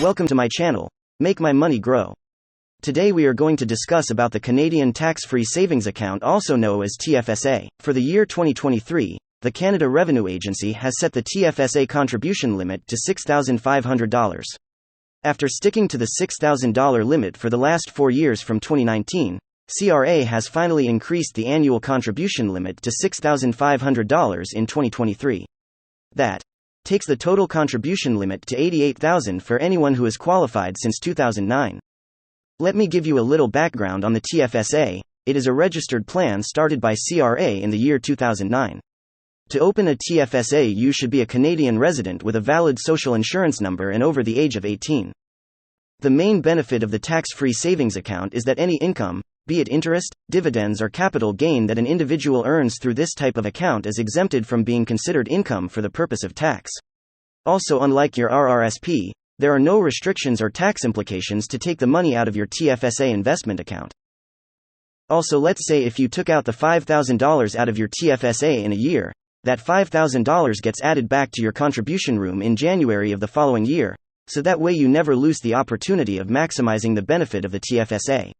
Welcome to my channel. Make my money grow. Today we are going to discuss about the Canadian Tax-Free Savings Account, also known as TFSA. For the year 2023, the Canada Revenue Agency has set the TFSA contribution limit to $6,500. After sticking to the $6,000 limit for the last 4 years from 2019, CRA has finally increased the annual contribution limit to $6,500 in 2023. That takes the total contribution limit to $88,000 for anyone who has qualified since 2009. Let me give you a little background on the TFSA. It is a registered plan started by CRA in the year 2009. To open a TFSA, you should be a Canadian resident with a valid social insurance number and over the age of 18. The main benefit of the tax-free savings account is that any income, be it interest, dividends or capital gain that an individual earns through this type of account, is exempted from being considered income for the purpose of tax. Also, unlike your RRSP, there are no restrictions or tax implications to take the money out of your TFSA investment account. Also, let's say if you took out the $5,000 out of your TFSA in a year, that $5,000 gets added back to your contribution room in January of the following year, so that way you never lose the opportunity of maximizing the benefit of the TFSA.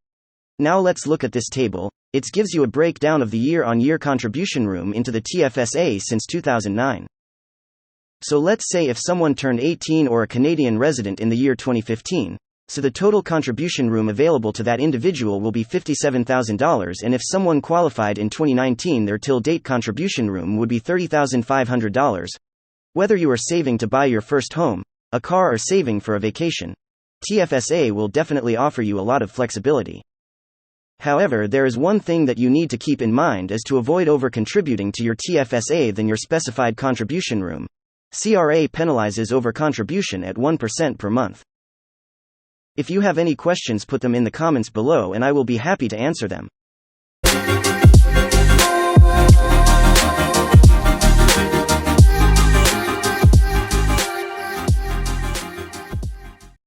Now let's look at this table. It gives you a breakdown of the year-on-year contribution room into the TFSA since 2009. So let's say if someone turned 18 or a Canadian resident in the year 2015, so the total contribution room available to that individual will be $57,000, and if someone qualified in 2019, their till-date contribution room would be $30,500. Whether you are saving to buy your first home, a car or saving for a vacation, TFSA will definitely offer you a lot of flexibility. However, there is one thing that you need to keep in mind is to avoid over-contributing to your TFSA than your specified contribution room. CRA penalizes over-contribution at 1% per month. If you have any questions, put them in the comments below and I will be happy to answer them.